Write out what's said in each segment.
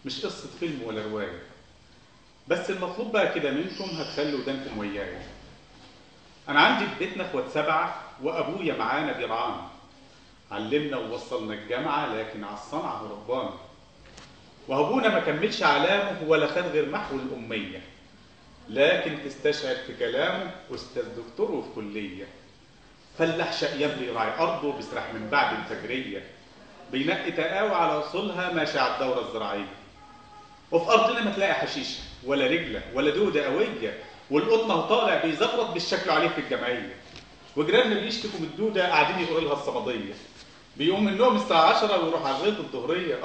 مش قصة فيلم ولا رواية. بس المطلوب بقى كده منكم هتخلوا ودانكم ويايا. أنا عندي في بيتنا اخوات 7 وأبويا معانا بيرعانا. علمنا ووصلنا الجامعة لكن على الصنعة ربانا. وأبونا ما كملش علامه ولا خد غير محو الأمية. لكن تستشعر في كلامه أستاذ دكتور وفي كلية. فلاح شقيان بيراعي أرضه بيسرح من بعد الفجرية. بينقي تقاوى على وصولها ماشي على الدورة الزراعية. وفي أرضنا ما تلاقي حشيشة ولا رجلة ولا دودة قوية. والقطن اهو طالع بيزغرط بالشكل عليه في الجمعية. وجيراننا بيشتكوا من الدودة قاعدين يقولوا لها الصمدية. بيقوم من النوم الساعة 10 ويروح على الغيط الظهرية.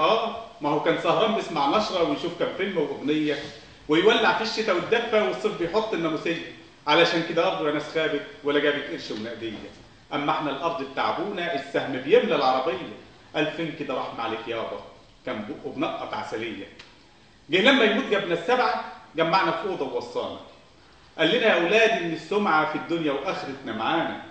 ما هو كان سهران بيسمع نشرة ويشوف كام فيلم وأغنية. ويولع في الشتاء والدفة والصيف بيحط الناموسية. علشان كده أرضه يا ناس خابت ولا جابت قرش ونقدية. أما احنا الأرض بتاع أبونا السهم بيملى العربية. 2000 كده رحم عليك يابا. كان بقه بنقط عسلية. جه لما يموت جابنا السبعة جمعنا في أوضة ووصانا. قال لنا يا أولاد إن السمعة في الدنيا وآخرتنا معانا.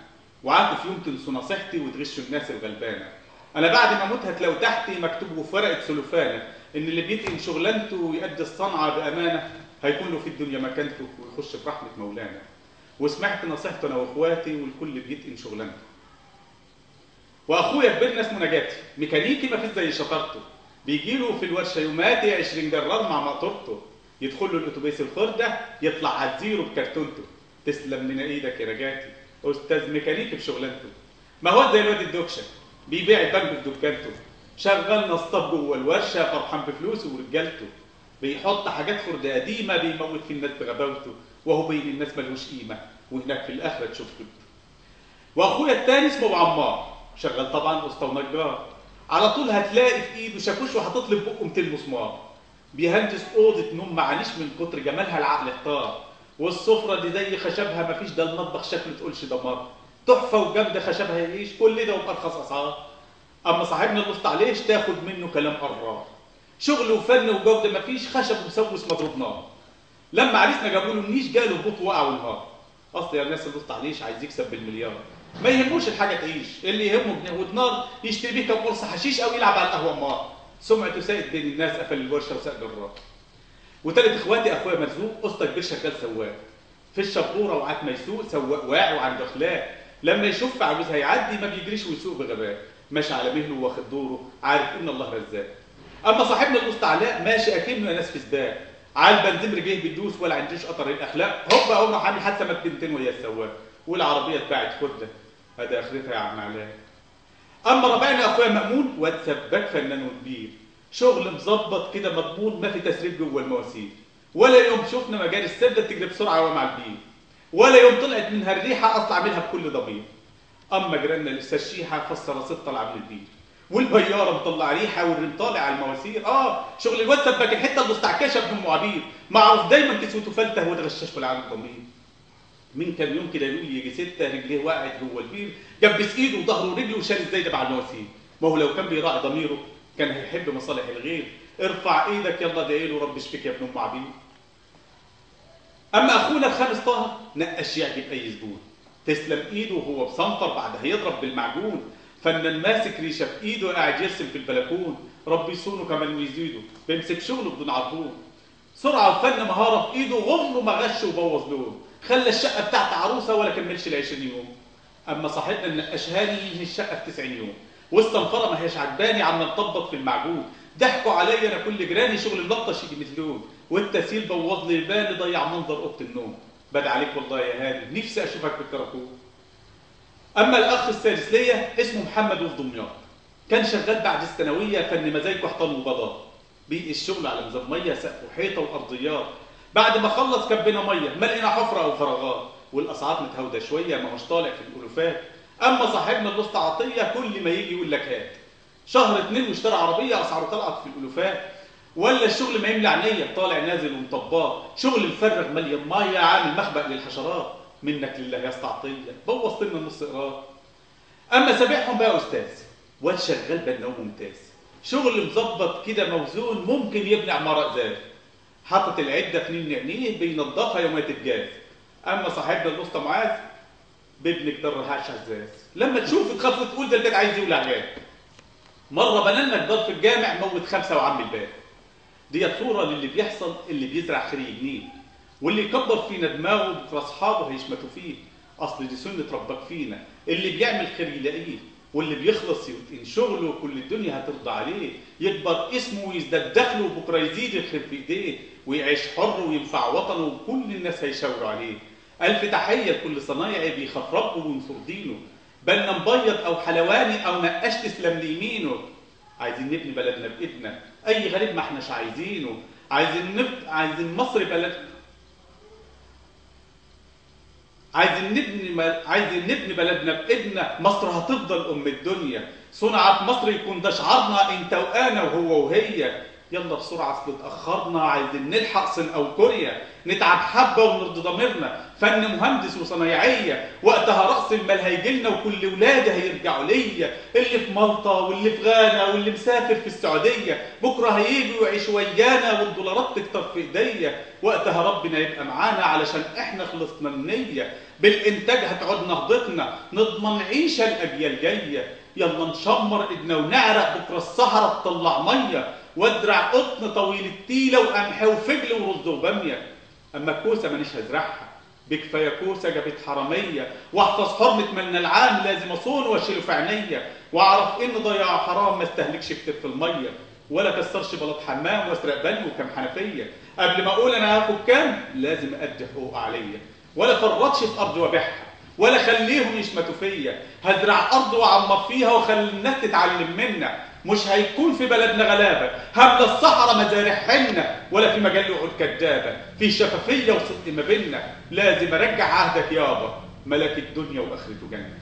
وعدوا في يوم تنسوا نصيحتي وتغشوا الناس الغلبانة. أنا بعد ما أموت هتلاقوا تحتي مكتوب في ورقة سلوفانة إن اللي بيتقن شغلانته ويؤدي الصنعة بأمانة هيكون له في الدنيا مكانته ويخش في رحمة مولانا. وسمعت نصيحته أنا وإخواتي والكل بيتقن شغلانته. وأخويا كبرنا اسمه نجاتي ميكانيكي ما فيش زي شطارته. بيجيله في الورشة يوماتي 20 جرار مع مقطورته. يدخل له الأتوبيس الخردة يطلع على الزيرو بكرتونته. تسلم لنا إيدك يا رجاتي أستاذ ميكانيكي في شغلانته. ما هو زي الواد الدكشة بيبيع البنك في دكانته. شغال نصاب جوه الورشة فرحان بفلوسه ورجالته. بيحط حاجات خردة قديمة بيموت في الناس بغباوته. وهو بين الناس ملوش قيمة وهناك في الآخرة تشوف كده. وأخويا التاني اسمه أبو عمار شغال طبعا أسطى ونجار. على طول هتلاقي في إيده شاكوش وهتطلب بقه 200 مسمار. بيهندس أوضة نوم معانيش من كتر جمالها العقل احتار. والسفرة دي زي خشبها مفيش ده المطبخ شكله تقولش دمار. تحفة وجامدة خشبها يعيش كل ده وبأرخص أسعار. أما صاحبنا اللي وسط عليش تاخد منه كلام قرار. شغل وفن وجودة مفيش خشب مسوس مضروب نار. لما عريسنا جابوا له النيش جاله البوط وقع وانهار. أصل يا الناس اللي وسط عليش عايز يكسب بالمليار. ما يهموش الحاجة تعيش اللي يهمه جنيه ودينار يشتري بيه كام قرص حشيش أو يلعب على القهوة مار. سمعته سائد بين الناس قفل الورشة وساق جرار. وتالت اخواتي اخويا مرزوق اسطى كبير شغال سواق في الشبوره وعات ما يسوق سواق واعي وعنده اخلاق. لما يشوف عاوز هيعدي ما بيجريش ويسوق بغباء. ماشي على مهله واخد دوره عارف ان الله رزاق. اما صاحبنا الاسطى علاء ماشي اكنه ناس في سباق. على البنزين رجليه بتدوس ولا عندوش قطر الاخلاق. هوبا عمره عامل حادثه مات بنتين ويا السواق. والعربيه اتباعت خده. هذا اخرتها يا عم علاء. اما ربعنا اخويا مامون واد سباك فنان وكبير. شغل مظبط كده مضمون ما في تسريب جوه المواسير. ولا يوم شفنا مجال السده بتجري بسرعه ومع البير. ولا يوم طلعت منها الريحه اطلع منها بكل ضمير. اما جيراننا لسه الشيحه فسر ست طالعه من البير. والبياره مطلع ريحه والريم طالع على المواسير. شغل الواد سباك الحته المستعكشه ابن ام عبير. معروف دايما كسوته فلته واد غشاش ولا عامل ضمير. من كام يوم كده يقول يجي 6 رجليه وقعت جوه البير. جبس ايده وظهره ورجله وشال الزايده مع المواسير. ما هو لو كان بيراعي ضميره كان هيحب مصالح الغير. ارفع ايدك يلا ادعي له رب اشفيك يا ابن ام عبيد. اما اخونا الخامس طه نقش يعجب اي زبون. تسلم ايده وهو بصنفر بعد هيضرب بالمعجون. فنان ماسك ريشه في ايده قاعد يرسم في البلكون. ربي يصونه كمان ويزيده بيمسك شغله بدون عربون. سرعه وفن مهاره في ايده غمره ما غش وبوظ لون. خلى الشقه بتاعت عروسه ولا كملش ال 20 يوم. اما صاحبنا النقاش هاني ينهي الشقه في 90 يوم. والصنفره ما هيش عجباني عم نطبط في المعجون. ضحكوا عليا انا كل جيراني شغل اللطش يجي مثلون. والتسييل بوظ لي البال ضيع منظر اوضه النوم. بدعي عليك والله يا هاني نفسي اشوفك بالكراكون. اما الاخ السادس ليا اسمه محمد وفي دمياط. كان شغال بعد الثانويه فن مزايكو حيطان وبلاط. بيقي الشغل على نظام ميه سقف وحيطه وارضيات. بعد ما خلص كبنا ميه ما لقينا حفره او فراغات. والاسعار متهوده شويه ما هوش طالع في الالوفات. اما صاحبنا الاسطى عطيه كل ما يجي يقول لك هات. شهر 2 واشترى عربيه اسعاره طلعت في الالوفات. ولا الشغل ما يملى عينيا طالع نازل ومطباه. شغل الفرغ مليان ميه عامل مخبأ للحشرات. منك لله يا اسطى عطيه بوظت لنا نص قرار. اما سابعهم بقى استاذ واد شغال بناء ممتاز. شغل مظبط كده موزون ممكن يبني عماره ازاز. حاطط العده في نين عينيه بينضفها يوم ما تتجاز. اما صاحبنا الاسطى معاذ بابن جدار رهاش عزاز. لما تشوف تخاف وتقول ده البيت عايز يولع جاز. مره بنى لنا جدار في الجامع موت 5 وعم الباب. دي صوره للي بيحصل، اللي بيزرع خير يجنيه، واللي يكبر فينا دماغه بكره اصحابه هيشمتوا فيه. اصل دي سنه ربك فينا، اللي بيعمل خير يلاقيه، واللي بيخلص يتقن شغله كل الدنيا هترضى عليه، يكبر اسمه ويزداد دخله وبكره يزيد الخير في ايديه، ويعيش حر وينفع وطنه وكل الناس هيشاوروا عليه. الف تحيه لكل صنايعي بيخاف ربه وينصر دينه، بالنا مبيض او حلواني او نقاش تسلم ليمينه. عايزين نبني بلدنا بايدنا، اي غريب ما احناش عايزينه. عايزين مصر بلد، عايزين نبني بلدنا بايدنا. مصر هتفضل ام الدنيا، صنع في مصر يكون ده شعارنا انت وانا وهو وهي. يلا بسرعه اصل اتاخرنا، عايزين نلحق صين او كوريا، نتعب حبه ونرضي ضميرنا. فن مهندس وصنايعيه، وقتها راس المال هيجيلنا وكل ولادي هيرجعوا ليا. اللي في مالطا واللي في غانا واللي مسافر في السعوديه بكره هيجوا ويعيشوا ويانا، والدولارات تكتر في ايديا. وقتها ربنا يبقى معانا علشان احنا خلصنا النيه. بالانتاج هتعود نهضتنا، نضمن عيشه الاجيال جايه. يلا نشمر ايدنا ونعرق، بكره الصحراء تطلع ميه، وادرع قطن طويل التيله وقمح وفجل ورز وباميه. اما الكوسه مانيش هزرعها، بكفايه كوسه جابت حراميه. واحفظ حرمه مالنا العام، لازم اصون واشيله في عينيا، واعرف ان ضياع حرام ما استهلكش كتير في الميه، ولا كسرش بلاط حمام واسرق بني وكام حنفيه. قبل ما اقول انا هاخد كام لازم ادي حقوق عليا، ولا فرطش في ارض وابيعها، ولا خليهم يشمتوا فيا. هزرع ارض واعمر فيها واخلي الناس تتعلم منا. مش هيكون في بلدنا غلابه، هملى الصحراء مزارع حنه، ولا في مجال يقعد كدابه. في شفافيه وصدق ما بينا، لازم ارجع عهدك يابا، ملك الدنيا واخرته جنه.